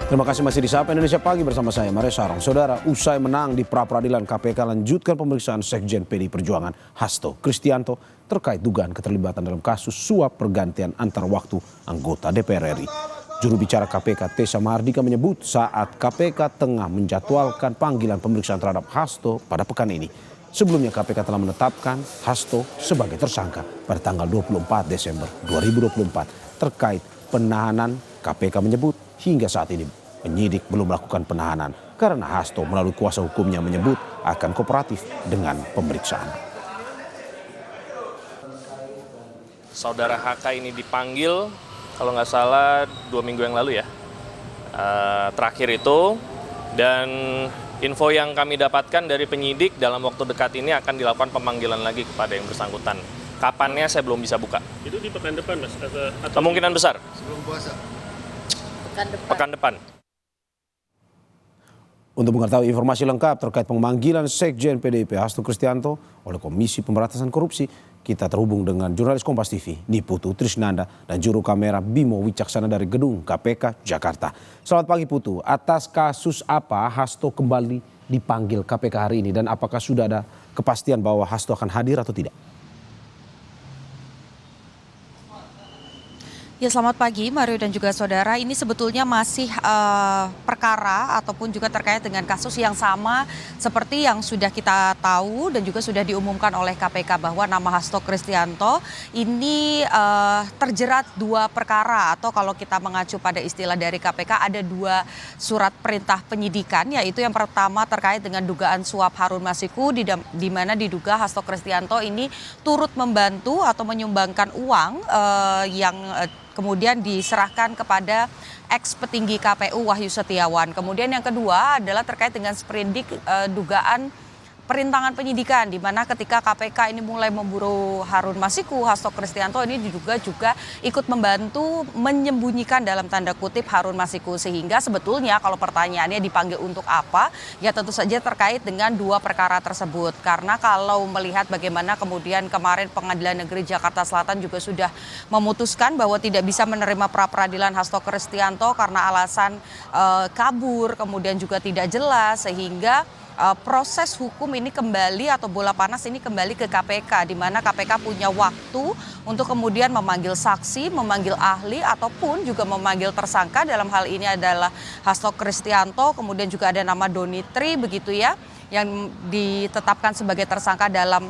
Terima kasih masih di Sapa Indonesia Pagi bersama saya Maria Sarong. Saudara, usai menang di pra-peradilan KPK lanjutkan pemeriksaan Sekjen PDI Perjuangan Hasto Kristianto terkait dugaan keterlibatan dalam kasus suap pergantian antar waktu anggota DPR RI. Juru bicara KPK Tessa Mahardika menyebut saat KPK tengah menjadwalkan panggilan pemeriksaan terhadap Hasto pada pekan ini. Sebelumnya KPK telah menetapkan Hasto sebagai tersangka pada tanggal 24 Desember 2024 terkait penahanan. KPK menyebut hingga saat ini penyidik belum melakukan penahanan karena Hasto melalui kuasa hukumnya menyebut akan kooperatif dengan pemeriksaan. Saudara HK ini dipanggil kalau nggak salah 2 minggu yang lalu ya, terakhir itu, dan info yang kami dapatkan dari penyidik dalam waktu dekat ini akan dilakukan pemanggilan lagi kepada yang bersangkutan. Kapannya saya belum bisa buka. Itu di pekan depan, Mas? Atau kemungkinan besar. Sebelum puasa? Pekan depan. Untuk mengetahui informasi lengkap terkait pemanggilan Sekjen PDIP Hasto Kristianto oleh Komisi Pemberantasan Korupsi, kita terhubung dengan jurnalis Kompas TV Niputu Trisnanda dan juru kamera Bimo Wicaksana dari Gedung KPK Jakarta. Selamat pagi Putu, atas kasus apa Hasto kembali dipanggil KPK hari ini dan apakah sudah ada kepastian bahwa Hasto akan hadir atau tidak? Ya, selamat pagi Mario dan juga saudara. Ini sebetulnya masih perkara ataupun juga terkait dengan kasus yang sama seperti yang sudah kita tahu dan juga sudah diumumkan oleh KPK bahwa nama Hasto Kristianto ini terjerat 2 perkara, atau kalau kita mengacu pada istilah dari KPK ada 2 surat perintah penyidikan, yaitu yang pertama terkait dengan dugaan suap Harun Masiku di mana diduga Hasto Kristianto ini turut membantu atau menyumbangkan uang yang kemudian diserahkan kepada ex petinggi KPU Wahyu Setiawan. Kemudian yang kedua adalah terkait dengan sprindik dugaan perintangan penyidikan, di mana ketika KPK ini mulai memburu Harun Masiku, Hasto Kristianto ini diduga juga ikut membantu menyembunyikan dalam tanda kutip Harun Masiku. Sehingga sebetulnya kalau pertanyaannya dipanggil untuk apa, ya tentu saja terkait dengan 2 perkara tersebut. Karena kalau melihat bagaimana kemudian kemarin Pengadilan Negeri Jakarta Selatan juga sudah memutuskan bahwa tidak bisa menerima pra-peradilan Hasto Kristianto karena alasan kabur, kemudian juga tidak jelas, sehingga proses hukum ini kembali atau bola panas ini kembali ke KPK, di mana KPK punya waktu untuk kemudian memanggil saksi, memanggil ahli, ataupun juga memanggil tersangka. Dalam hal ini adalah Hasto Kristianto, kemudian juga ada nama Donitri begitu ya, yang ditetapkan sebagai tersangka dalam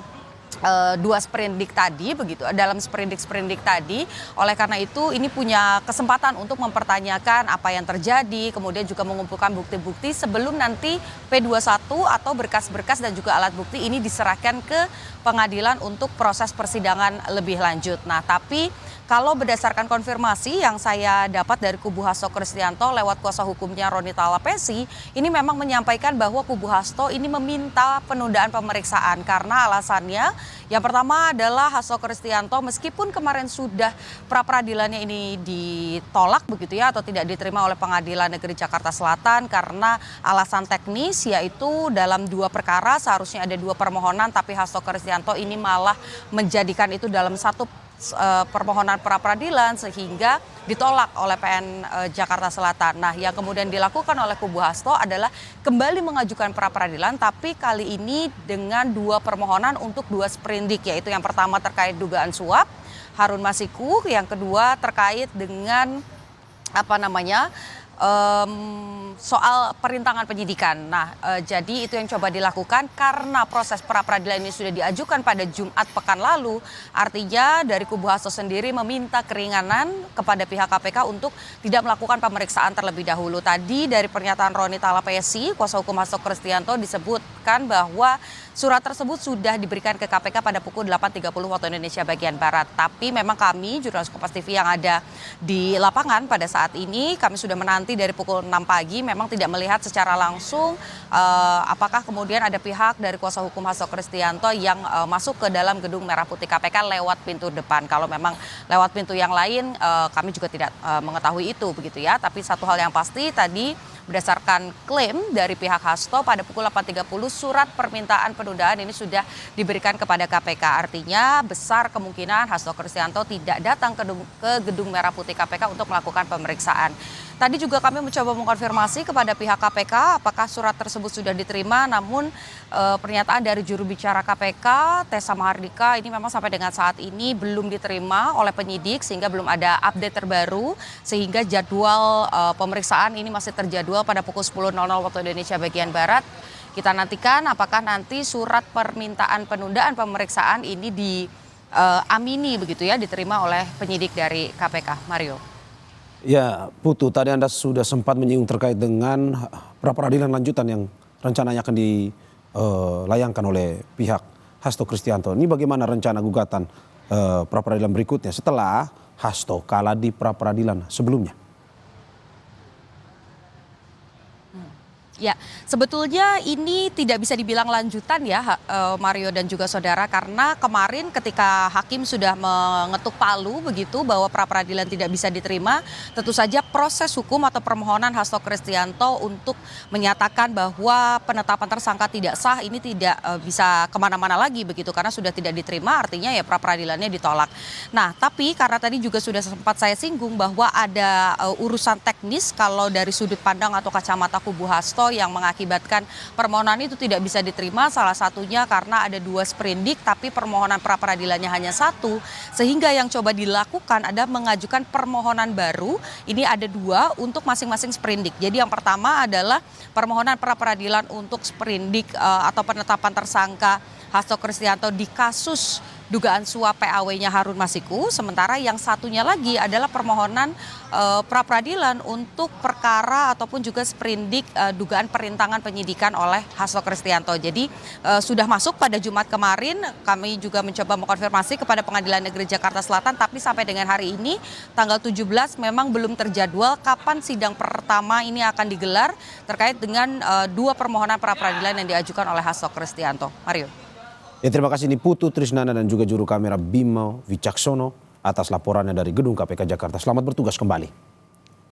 2 sprindik tadi begitu, dalam sprindik tadi. Oleh karena itu ini punya kesempatan untuk mempertanyakan apa yang terjadi, kemudian juga mengumpulkan bukti-bukti sebelum nanti P21 atau berkas-berkas dan juga alat bukti ini diserahkan ke pengadilan untuk proses persidangan lebih lanjut. Nah, tapi kalau berdasarkan konfirmasi yang saya dapat dari kubu Hasto Kristianto lewat kuasa hukumnya Ronita Lapesi, ini memang menyampaikan bahwa kubu Hasto ini meminta penundaan pemeriksaan karena alasannya yang pertama adalah Hasto Kristianto meskipun kemarin sudah pra-peradilannya ini ditolak begitu ya, atau tidak diterima oleh Pengadilan Negeri Jakarta Selatan karena alasan teknis, yaitu dalam 2 perkara seharusnya ada 2 permohonan, tapi Hasto Kristianto ini malah menjadikan itu dalam 1 permohonan pra-peradilan sehingga ditolak oleh PN Jakarta Selatan. Nah, yang kemudian dilakukan oleh kubu Hasto adalah kembali mengajukan pra-peradilan, tapi kali ini dengan 2 permohonan untuk 2 sprindik, yaitu yang pertama terkait dugaan suap Harun Masiku, yang kedua terkait dengan soal perintangan penyidikan. Nah, jadi itu yang coba dilakukan karena proses pra-peradilan ini sudah diajukan pada Jumat pekan lalu. Artinya dari kubu Hasto sendiri meminta keringanan kepada pihak KPK untuk tidak melakukan pemeriksaan terlebih dahulu. Tadi dari pernyataan Ronita Lapesi, kuasa hukum Hasto Kristianto, disebutkan bahwa surat tersebut sudah diberikan ke KPK pada pukul 8.30 waktu Indonesia bagian Barat. Tapi memang kami, jurnalis Kompas TV yang ada di lapangan pada saat ini, kami sudah menanti dari pukul 6 pagi, memang tidak melihat secara langsung apakah kemudian ada pihak dari kuasa hukum Hasto Kristianto yang masuk ke dalam gedung Merah Putih KPK lewat pintu depan. Kalau memang lewat pintu yang lain, kami juga tidak mengetahui itu begitu ya. Tapi satu hal yang pasti tadi, berdasarkan klaim dari pihak Hasto pada pukul 8.30 surat permintaan penundaan ini sudah diberikan kepada KPK. Artinya besar kemungkinan Hasto Kristianto tidak datang ke gedung Merah Putih KPK untuk melakukan pemeriksaan. Tadi juga kami mencoba mengkonfirmasi kepada pihak KPK apakah surat tersebut sudah diterima, namun pernyataan dari juru bicara KPK, Tessa Mahardika, ini memang sampai dengan saat ini belum diterima oleh penyidik sehingga belum ada update terbaru, sehingga jadwal pemeriksaan ini masih terjadwal pada pukul 10.00 waktu Indonesia bagian Barat. Kita nantikan apakah nanti surat permintaan penundaan pemeriksaan ini diamini begitu ya, diterima oleh penyidik dari KPK. Mario. Ya, Putu, tadi Anda sudah sempat menyinggung terkait dengan pra-peradilan lanjutan yang rencananya akan dilayangkan oleh pihak Hasto Kristianto. Ini bagaimana rencana gugatan pra-peradilan berikutnya setelah Hasto kalah di pra-peradilan sebelumnya? Ya, sebetulnya ini tidak bisa dibilang lanjutan ya Mario dan juga saudara, karena kemarin ketika hakim sudah mengetuk palu begitu bahwa pra-peradilan tidak bisa diterima, tentu saja proses hukum atau permohonan Hasto Kristianto untuk menyatakan bahwa penetapan tersangka tidak sah ini tidak bisa kemana-mana lagi begitu, karena sudah tidak diterima, artinya ya pra-peradilannya ditolak. Nah, tapi karena tadi juga sudah sempat saya singgung bahwa ada urusan teknis kalau dari sudut pandang atau kacamata kubu Hasto yang mengakibatkan permohonan itu tidak bisa diterima, salah satunya karena ada 2 sprindik tapi permohonan pra-peradilannya hanya 1, sehingga yang coba dilakukan ada mengajukan permohonan baru, ini ada 2 untuk masing-masing sprindik. Jadi yang pertama adalah permohonan pra-peradilan untuk sprindik atau penetapan tersangka Hasto Kristianto di kasus dugaan suap PAW-nya Harun Masiku, sementara yang satunya lagi adalah permohonan pra-peradilan untuk perkara ataupun juga sprindik dugaan perintangan penyidikan oleh Hasto Kristianto. Jadi sudah masuk pada Jumat kemarin, kami juga mencoba mengkonfirmasi kepada Pengadilan Negeri Jakarta Selatan, tapi sampai dengan hari ini tanggal 17 memang belum terjadwal kapan sidang pertama ini akan digelar terkait dengan 2 permohonan pra-peradilan yang diajukan oleh Hasto Kristianto. Mario. Ya, terima kasih ini Putu Trisnanda dan juga juru kamera Bimo Wicaksono atas laporannya dari Gedung KPK Jakarta. Selamat bertugas kembali.